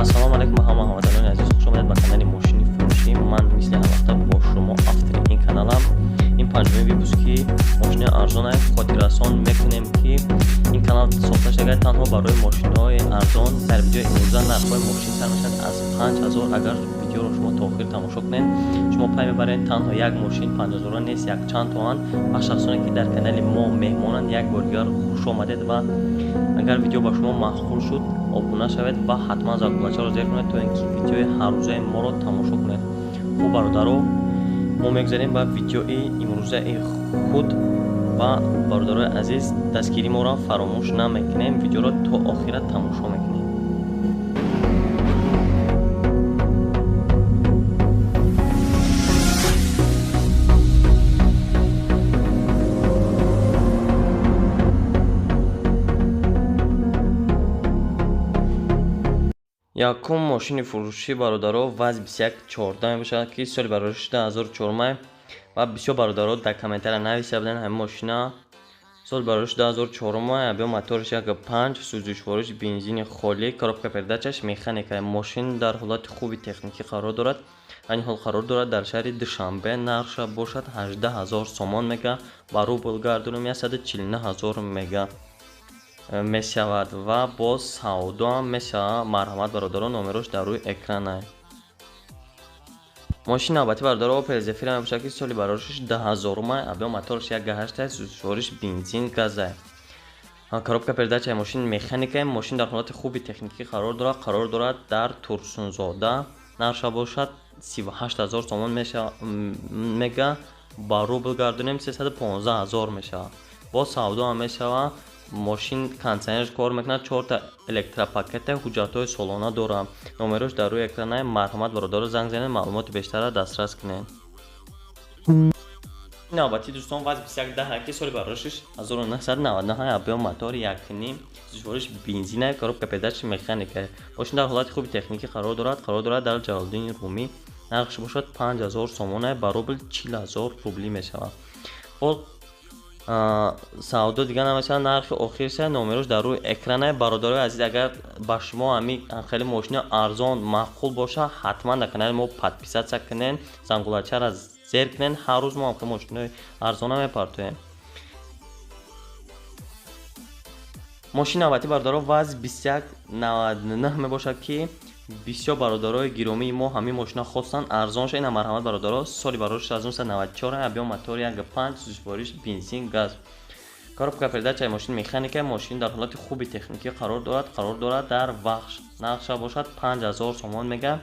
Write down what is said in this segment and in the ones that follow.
ассалому алайкум ба ҳама ҳамватанони азиз, хуш омадед ба канали мошини фурӯшӣ. Ман мисли ҳар вақта бо шумо авторин ин каналам. Ин панҷумин випуски мошини арзона хотиррасон мекунем ки ин канал сохта шуда танҳо барои мошинҳои арзон. Дар видеои имрӯза нархҳои мошин сар мешавад аз 5000. Агар видеоро шумо то охир тамошо кунед, шумо пай мебаред танҳо як мошин 5000 нест, як чанд тоан. ба шахсоне ки дар канали мо меҳмонанд, як бор дигар хуш омадед. Ва агар видео ба шумо маъқул шуд, обуна шавед ва ҳатман завқулачаро зер кунед то ин ки видеои ҳаррӯзаи моро тамошо кунед. хуб бародаро, мо мегузарем ба видеои имрӯзаи худ. ва бародарои азиз, дастгирии моро фаромӯш намекунем, видеоро то охира тамошо мекунем. якум мошини фурӯшӣ бародаро ВАЗ 2114 мебошад ки соли барораши 2004 ва бисёр бародаро дар комментария нависта буданд ҳамин мошина соли барораши 2004 абё моториш 1.5 сӯзишвориш бензини холӣ, коробка передачаш механикаи мошин дар ҳолати хуби техникӣ қарор дорад. айни ҳол қарор дорад дар шаҳри Душанбе. нархша бошад 18000 сомон мега, ба рубл гардонем 149000 мега мешавад ва боз савдо ҳам мешавад. марҳамат бародарон, номерош дар рӯи экран аст. мошини навбатӣ бародаро Opel Zafira мебошад ки соли барорашиш 2000 абё моториш 1.8 сӯзишвориш бензин газ аст. коробка передачаи мошин механикаи мошин дар ҳолати хуби техникӣ қарор дорад дар Турсунзода. нархша бошад 38000 сомон мега, ба рубл гардонем 315000 мешавад. боз савдо ҳам мешавад. мошин кондитсионерш кор мекунад, 4 та электропакета, ҳуҷҷатҳои солона дорад. номерош дар рӯи экран аст. марҳамат бародаро, занг занед, маълумоти бештарро дастрас кунед. навбати дӯстон ВАЗ 2110 ки соли барорашиш 1999 абё мотори 1.5 сӯзишвориш бензина, коробка передачи механика. мошин дар ҳолати хуби техникӣ қарор дорад дар Ҷалолиддини Румӣ. нархш бошад 5000 сомон, ба рубл 40000 рублӣ мешавад. хол савдо дига намешавад. нархи охирша номерош дар рӯи экран аст. бародарои азиз, агар ба шумо ҳамин хеле мошини арзон маъқул боша, ҳатман дар канали мо подписатсия кунед, зангулачаро зер кунед. ҳар рӯз мо ҳам мошинои арзона мепартоем. мошини навбатӣ бародаро ВАЗ 2199 мебошад ки бисёр бародарои гиромии мо ҳамин мошина хостанд арзонша. ина марҳамат бародаро, соли барораши 1994 абё мотори 1.5 сӯзишвориш бензин газ. коробка передачаи мошин механика мошин дар ҳолати хуби техникӣ қарор дорад дар Вахш. нархша бошад 5000 сомон мега,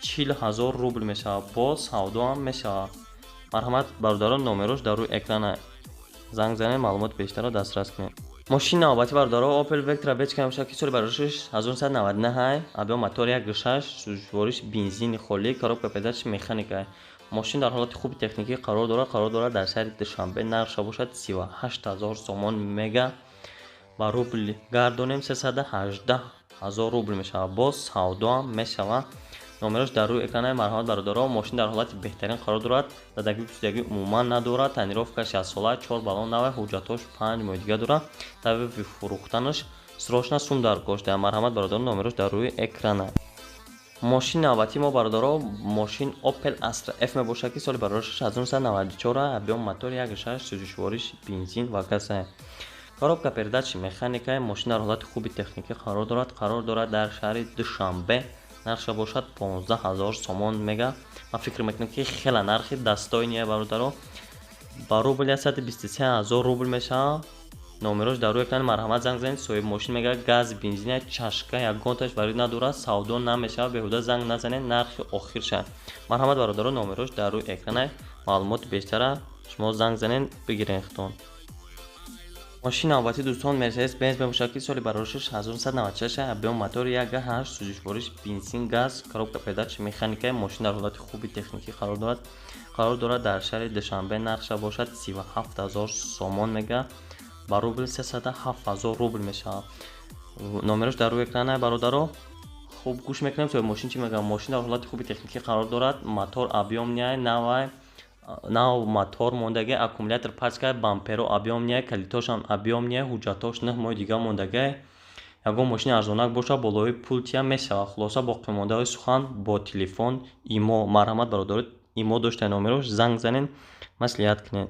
40000 рубл мешавад. боз савдо ҳам мешавад. марҳамат бародаро, номерош дар рӯи экран аст. занг занед, маълумоти бештарро дастрас кунед. мошини навбатӣ бародаро Opel Vectra Bечка мебошад ки соли барорашиш 1999 абё мотори 1.6 сӯзишвориш бензини холӣ, коробка передачи механика. мошин дар ҳолати хуби техникӣ қарор дорад дар шаҳри Душанбе. нархша бошад 38000 сомон мега, ба рубл гардонем 318000 рубл мешавад. боз савдо ҳам мешавад. номерош дар рӯи экран аст. марҳамат бародаро, мошин дар ҳолати беҳтарин қарор дорад. дадагӣ пусудагӣ умуман надорад. тонировка 60 сола, 4 баллон навай, ҳуҷҷатҳош 5 моҳи дига дорад. таври фурӯхтанаш срочно сум дар кошта. марҳамат бародаро, номерош дар рӯи экран аст. мошини навбатӣ мо бародаро мошин Opel Astra F мебошад ки соли барорашиш 1994 абё мотори 1.6 сӯзишвориш бензин ва газ аст. коробка передачи механика мошин дар ҳолати хуби техникӣ қарор дорад дар шаҳри Душанбе. нархша бошад 15000 сомон мега. ман фикр мекунам ки хела нархи дастойния бародаро, ба рубл 123000 рубл мешавад. номерош дар рӯи экран. марҳамат занг занед. соҳиби мошин мегӯяд газ бензина чашка ягонташ варид надорад, савдо намешавад, беҳуда занг назанед, нархи охирша. марҳамат бародаро, номерош дар рӯи экран аст. маълумоти бештара шумо занг занед, бигиред хитон. мошини навбатӣ дӯстон Mercedes Benz мебошад ки соли барорашиш 1996 абё мотори 1.8 сӯзишвориш бензин газ, коробка передачи механика. мошин дар ҳолати хуби техникӣ қарор дорад дар шаҳри Душанбе. нархша бошад 37000 сомон мега, ба рубл 307000 рубл мешавад. номерош дар рӯи экран аст бародаро. хуб гӯш мекунем то мошин чӣ мегӯяд. мошин дар ҳолати хуби техникӣ қарор дорад. мотор объёмния навай, нав мотор мондаги, аккумулятор пачка, бамперо объёмния, калитошам объёмния, ҳуҷҷатош 9 моҳи дига мондаги. ягон мошини арзонак бошад, болои пултия мешавад. Хулоса боқимондаҳои сухан бо телефон, имо, марҳамат бародари имо доштаи номерош занг занен, маслиҳат кунед.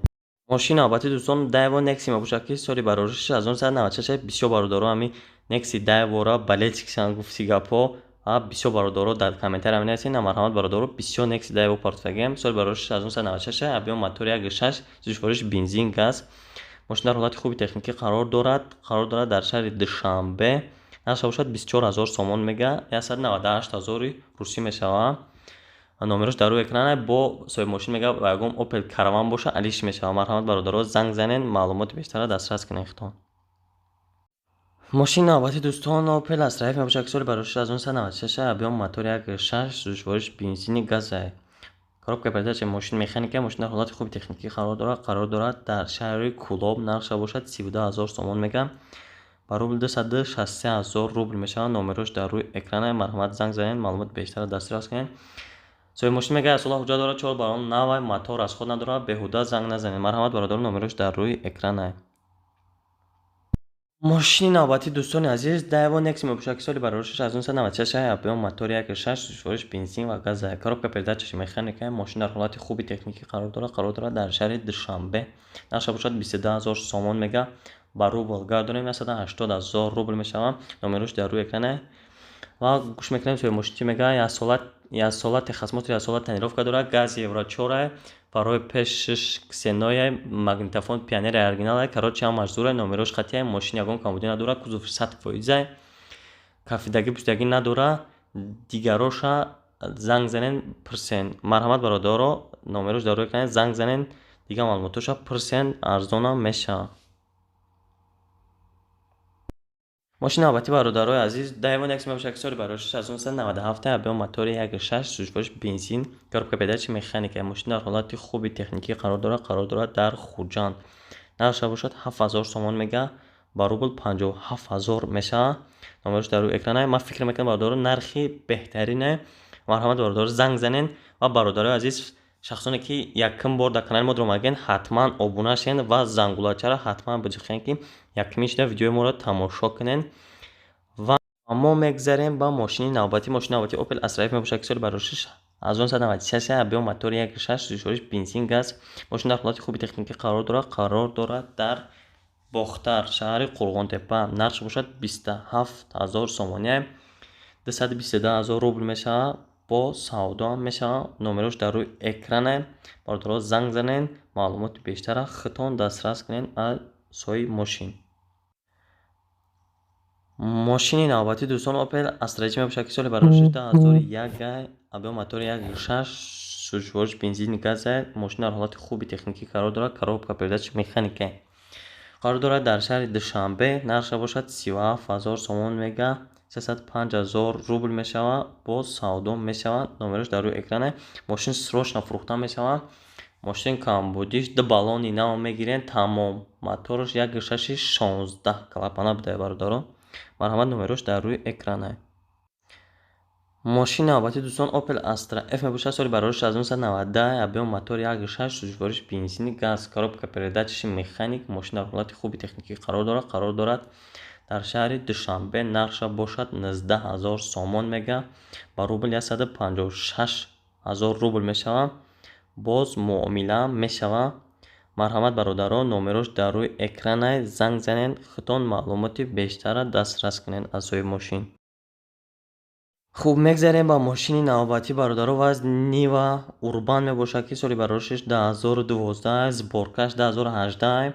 мошини албатта дӯстон Daewoo Nexi мебошад ки соли бароришаш 1996 бисёр бародаро ҳами Nexi Daewoo-ро балетикшан гуфти гапҳо ва бисёр бародаро дар комментария менависед. Марҳамат бародаро, бисёр Nexi Daewoo портфагем соли бароришаш 1996 абиён мотори 1.6 зӯшвориш бензин газ. мошин дар ҳолати хуби техникӣ қарор дорад дар шаҳри Душанбе. нархаш бошад 24 000 сомон мега, 198 000 русӣ мешавад. номерош дар рӯи экран бо соҳиби мошин мега ва ягон Opel Caravan боша алиш мешавад. марҳамат бародаро, занг занен, маълумоти бештара дастрас кунед хитон. мошини навбати дӯстон Opel Astra F мебошад ки соли бароришаш 1996 абиён мотори 1.6 зӯшвориш бензини газай. коробка передачаи мошин механика. мошин дар ҳолати хуби техникӣ қарор дорад дар шаҳри Кулоб. нархаш бошад 32 000 сомон мега, ба рубл 263 000 рубл мешавад. номерош дар рӯи экран. марҳамат занг занед, маълумоти бештара дастрас кунед. соҳиби мошин мега асола ҳуҷҷат дорад, 4 барон навай, мотор аз худ надорад, беҳуда занг назанед. марҳамат бародар, номерош дар рӯи экран. мошини навбатӣ дӯстони азиз Daewoo Nexi мебошад ки соли бароришаш 1996 абиён мотори 1.6 зӯшвориш бензин ва газай. коробка передачаи механика. мошин дар ҳолати хуби техникӣ қарор дорад дар шаҳри Душанбе. нархаш бошад 22 000 сомон мега, ба рубл гардонем 180 000 рубл мешавад. номерош дар рӯи экран ва гӯш мекунем соҳиби мошин чӣ мегӯяд. як сола техосмотр, як сола тонировка дорад. газ евро 4, парои пешиш ксеноя, магнитофон пионер оригинал, короче ҳам маҷзура. номерош хатия. мошин ягон камбудӣ надорад, кузов 100%, кафидагӣ пуштагӣ надорад. дигароша занг занен пирсен. марҳамат бародаро, номерош дар рӯи экран, занг занен, дигар маълумотоша пирсен арзона мешавад. мошини албатта бародарои азиз Daewoo Nexi мебошад ки соли бароришаш 1997 абиён мотори 1.6 зӯшвориш бензин, коробка передачаи механика. мошин дар ҳолати хуби техникӣ қарор дорад дар Хуҷанд. нархаш бошад 7000 сомон мега, ба рубл 57 000 мешавад. номерош дар рӯи экран. ман фикр мекунам бародаро нархи беҳтарине. марҳамат бародаро, занг занен ва бародарои азиз, шахсоне ки якум бор дар канали мо омадаген, ҳатман обуна шавен ва зангулачаро ҳатман биҷиқен ки якумишда видеои моро тамошо кунен. ва мо мегзарем ба мошини навбатӣ. мошини навбатӣ Opel Astra F мебошад ки соли бароришаш 1996 абиён мотори 1.6 зӯшвориш бензин газ. мошин дар ҳолати хуби техникӣ қарор дорад дар Бохтар, шаҳри Қурғонтепа. нархаш бошад 27 000 сомония, 222 000 рубл мешавад. бо савдо мешавад. номерош дар рӯи экран. бародаро, занг занен, маълумоти бештара хитон дастрас кунед аз соҳиби мошин. мошини навбатӣ дӯстон Opel Astra G мебошад ки соли бароришаш 2001 абиён мотори 1.6 зӯшвориш бензини газай. мошин дар ҳолати хуби техникӣ қарор дорад. коробка передачаи механика қарор дорад дар шаҳри Душанбе. нархаш бошад 37 000 сомон мега, 305 000 рубл мешавад. бо савдо мешавад. номерош дар рӯи экран. мошин срочно фурӯхта мешавад. мошин камбудиш 2 баллони нав мегирен. тамом. моторош 1.6 16 клапана буда бародаро. марҳамат, номерош дар рӯи экран. мошини навбатӣ дӯстон Opel Astra F мебошад. соли бароришаш 1990 абиён мотори 1.6 зӯшвориш бензини газ, коробка передачаи механик. мошин дар ҳолати хуби техникӣ қарор дорад дар шаҳри Душанбе. нархаш бошад 19 000 сомон мега, ба рубл 156 000 рубл мешавад. боз муомила мешавад. марҳамат бародаро, номерош дар рӯи экран. занг занен, хитон маълумоти бештара дастрас кунед аз соҳиби мошин. хуб, мегзарем ба мошини навбатӣ бародаро. ваз Niva Urban мебошад ки соли бароришаш 2012, сборкаш 2018,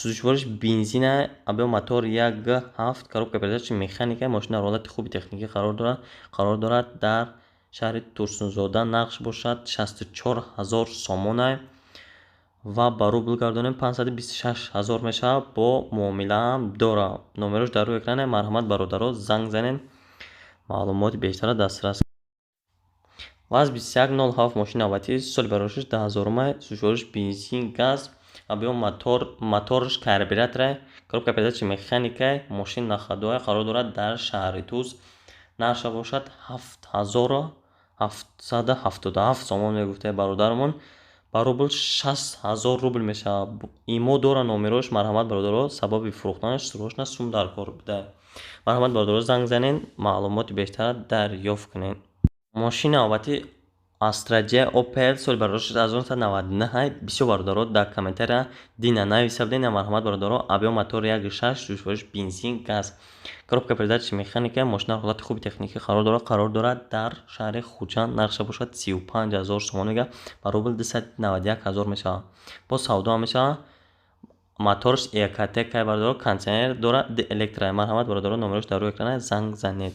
зӯшвориш бензина, абиён мотор 1.7, коробка передачаи механика. мошин дар ҳолати хуби техникӣ қарор дорад дар шаҳри Турсунзода. нархаш бошад 64 000 сомона ва ба рубл гардонем 526 000 мешавад. бо муомилаам дорад. номерош дар рӯи экран. марҳамат бародаро, занг занен, маълумоти бештара дастрас. ваз 2107 мошини навбатӣ соли бароришаш 2000, зӯшвориш бензин газ, абиён моторш карбюратора, коробка передачаи механика. мошин находуа қарор дорад дар шаҳри Туз. нархаш бошад 7777 сомон мегуфтед бародармон. ба рубл 60,000 рубл мешавад. Имо дора номерош марҳамат бародаро сабаби фурӯхтанаш срочно сум дар кор буда. Марҳамат бародаро занг занед, маълумоти бештар дарёфт кунед. Мошини албатти Astra Opel соли бародаро 1999 бисёр бародаро дар комментария дина нависавда. Ина марҳамат бародаро объем мотор 1.6 жӯшвориш бензин газ. Коробка передачи механика. Мошина дар ҳолати хуби техникӣ қарор дорад дар шаҳри Хуҷанд. нархша бошад 35,000 сомон мегӯяд, ба рубл 291,000 мешавад. Бо савдо ҳам мешавад. Моторш Экотек бародаро кондитсионер дорад, электро. Марҳамат бародаро номерош дар рӯи экран занг занед.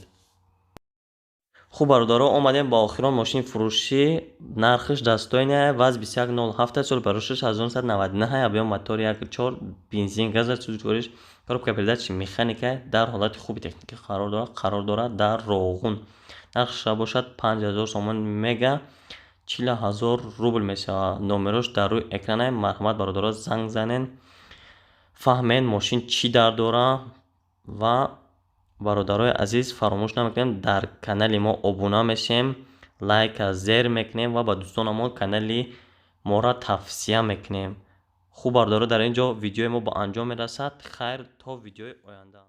хуб бародаро омадем ба охирон мошини фурӯшӣ. нархиш дастояне ваз 2107 соли барош 1999 объем мотор 1.4 бензин газ сӯзишвориш. коробка передачи механика дар ҳолати хуби техникӣ қарор дорад дар Роғун. нархша бошад 5000 сомон мега 40000 рубл мешавад. номерош дар рӯи экрана. марҳамат бародаро занг занед, фаҳмед мошин чӣ дар дора. ва бародарои азиз фаромӯш намекунем дар канали мо обуна мешем, лайка зер мекунем ва ба дӯстонамон канали моро тавсия мекунем. хуб бародаро дар ин ҷо видеои мо ба анҷом мерасад. хайр то видеои оянда.